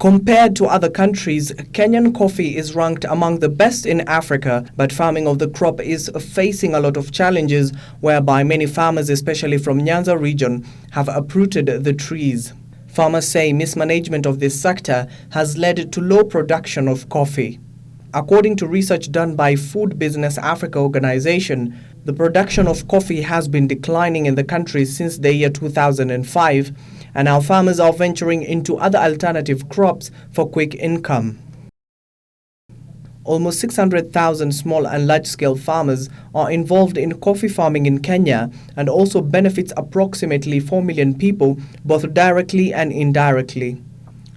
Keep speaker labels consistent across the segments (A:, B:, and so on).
A: Compared to other countries, Kenyan coffee is ranked among the best in Africa, but farming of the crop is facing a lot of challenges, whereby many farmers, especially from Nyanza region, have uprooted the trees. Farmers say mismanagement of this sector has led to low production of coffee. According to research done by Food Business Africa organization, the production of coffee has been declining in the country since the year 2005, and now farmers are venturing into other alternative crops for quick income. Almost 600,000 small and large-scale farmers are involved in coffee farming in Kenya, and also benefits approximately 4 million people, both directly and indirectly.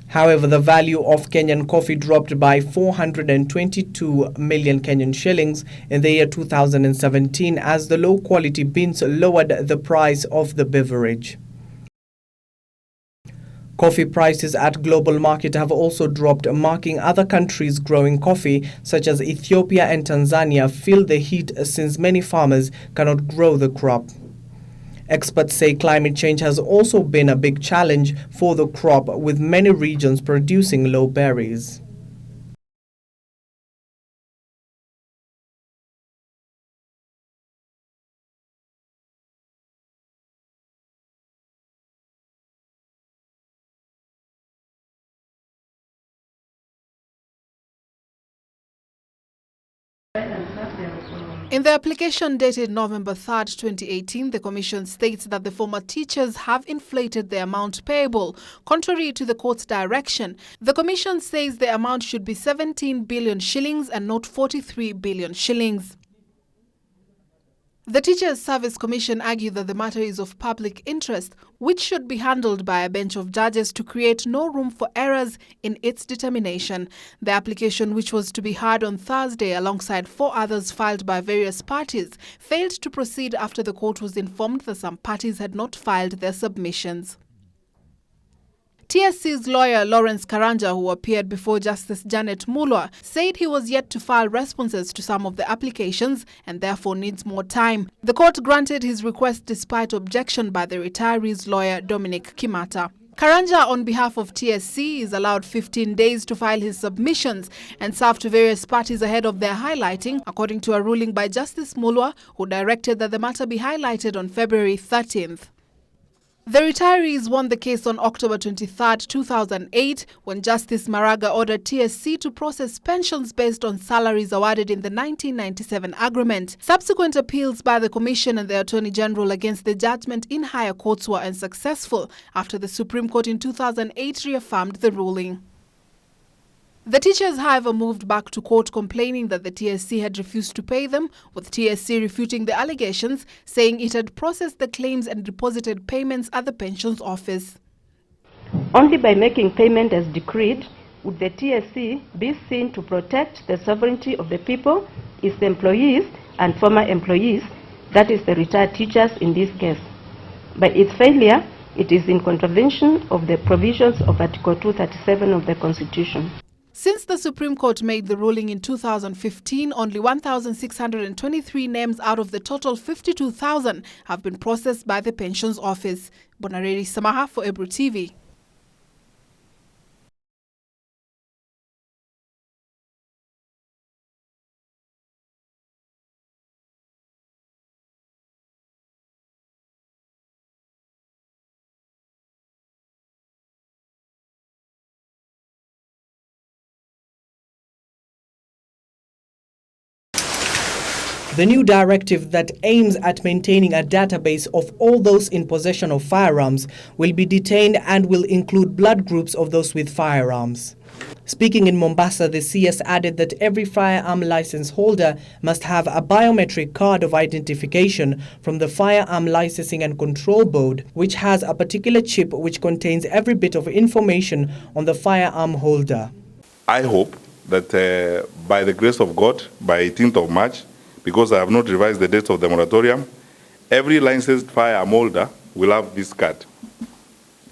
A: However, the value of Kenyan coffee dropped by 422 million Kenyan shillings in the year 2017 as the low-quality beans lowered the price of the beverage. Coffee prices at global market have also dropped, marking other countries growing coffee, such as Ethiopia and Tanzania, feel the heat since many farmers cannot grow the crop. Experts say climate change has also been a big challenge for the crop, with many regions producing low berries.
B: In the application dated November 3, 2018, the Commission states that the former teachers have inflated the amount payable, contrary to the court's direction. The Commission says the amount should be 17 billion shillings and not 43 billion shillings. The Teachers Service Commission argued that the matter is of public interest, which should be handled by a bench of judges to create no room for errors in its determination. The application, which was to be heard on Thursday alongside 4 others filed by various parties, failed to proceed after the court was informed that some parties had not filed their submissions. TSC's lawyer Lawrence Karanja, who appeared before Justice Janet Mulwa, said he was yet to file responses to some of the applications and therefore needs more time. The court granted his request despite objection by the retiree's lawyer Dominic Kimata. Karanja, on behalf of TSC, is allowed 15 days to file his submissions and serve to various parties ahead of their highlighting, according to a ruling by Justice Mulwa, who directed that the matter be highlighted on February 13th. The retirees won the case on October 23, 2008, when Justice Maraga ordered TSC to process pensions based on salaries awarded in the 1997 agreement. Subsequent appeals by the Commission and the Attorney General against the judgment in higher courts were unsuccessful after the Supreme Court in 2008 reaffirmed the ruling. The teachers, however, moved back to court complaining that the TSC had refused to pay them, with TSC refuting the allegations, saying it had processed the claims and deposited payments at the pensions office.
C: Only by making payment as decreed would the TSC be seen to protect the sovereignty of the people, its employees and former employees, that is the retired teachers in this case. By its failure, it is in contravention of the provisions of Article 237 of the Constitution.
B: Since the Supreme Court made the ruling in 2015, only 1,623 names out of the total 52,000 have been processed by the Pensions Office. Bonareri Samaha for Ebru TV.
A: The new directive that aims at maintaining a database of all those in possession of firearms will be detained and will include blood groups of those with firearms. Speaking in Mombasa, the CS added that every firearm license holder must have a biometric card of identification from the Firearm Licensing and Control Board, which has a particular chip which contains every bit of information on the firearm holder.
D: I hope that by the grace of God, by 18th of March, because I have not revised the dates of the moratorium, every licensed firearm holder will have this card.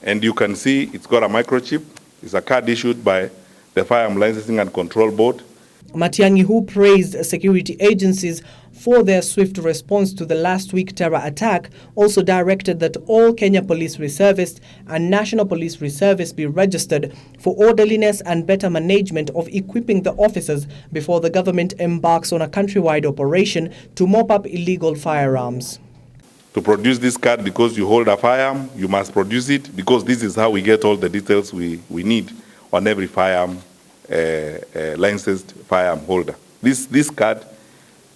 D: And you can see it's got a microchip. It's a card issued by the Firearm Licensing and Control Board.
A: Matiangi, who praised security agencies for their swift response to the last week terror attack, also directed that all Kenya Police Reservists and National Police Reservists be registered for orderliness and better management of equipping the officers before the government embarks on a countrywide operation to mop up illegal firearms.
D: To produce this card, because you hold a firearm, you must produce it, because this is how we get all the details we need on every firearm, licensed firearm holder. This card,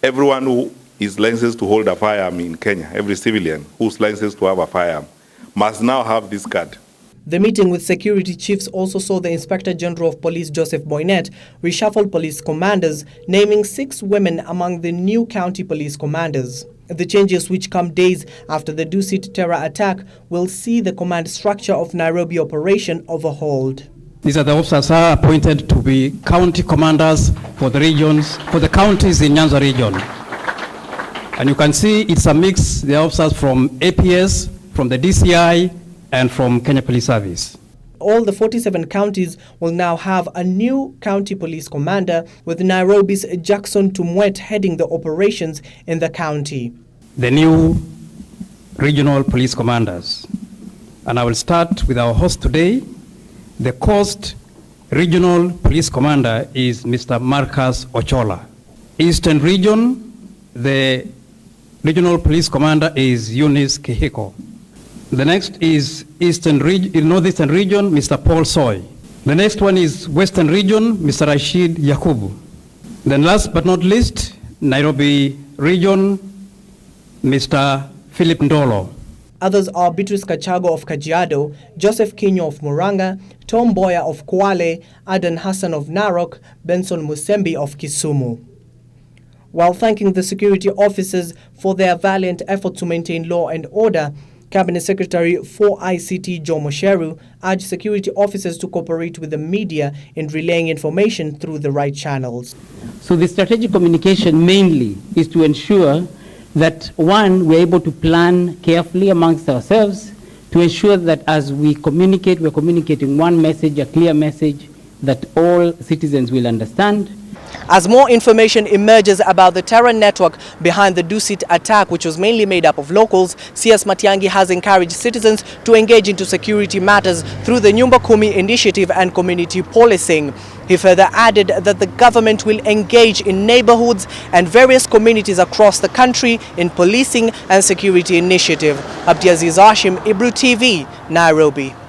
D: everyone who is licensed to hold a firearm in Kenya, every civilian who's licensed to have a firearm, must now have this card.
A: The meeting with security chiefs also saw the Inspector General of Police, Joseph Boynet, reshuffle police commanders, naming 6 women among the new county police commanders. The changes, which come days after the Dusit terror attack, will see the command structure of Nairobi operation overhauled.
E: These are the officers are appointed to be county commanders for the regions, for the counties in Nyanza region. And you can see it's a mix. The officers from APS, from the DCI, and from Kenya Police Service.
A: All the 47 counties will now have a new county police commander, with Nairobi's Jackson Tumwet heading the operations in the county.
E: The new regional police commanders. And I will start with our host today. The Coast Regional Police Commander is Mr. Marcus Ochola. Eastern Region, the Regional Police Commander is Eunice Kihiko. The next is Northeastern Region, Mr. Paul Soy. The next one is Western Region, Mr. Rashid Yakubu. Then last but not least, Nairobi Region, Mr. Philip Ndolo.
A: Others are Beatrice Kachago of Kajiado, Joseph Kinyo of Muranga, Tom Boya of Kwale, Adan Hassan of Narok, Benson Musembi of Kisumu. While thanking the security officers for their valiant effort to maintain law and order, Cabinet Secretary for ICT Joe Mosheru urged security officers to cooperate with the media in relaying information through the right channels.
F: So the strategic communication mainly is to ensure that, one, we're able to plan carefully amongst ourselves to ensure that as we communicate, we're communicating one message, a clear message that all citizens will understand.
A: As more information emerges about the terror network behind the Dusit attack, which was mainly made up of locals, CS Matiangi has encouraged citizens to engage into security matters through the Nyumba Kumi initiative and community policing. He further added that the government will engage in neighborhoods and various communities across the country in policing and security initiative. Abdiaziz Hashim, Ibru TV, Nairobi.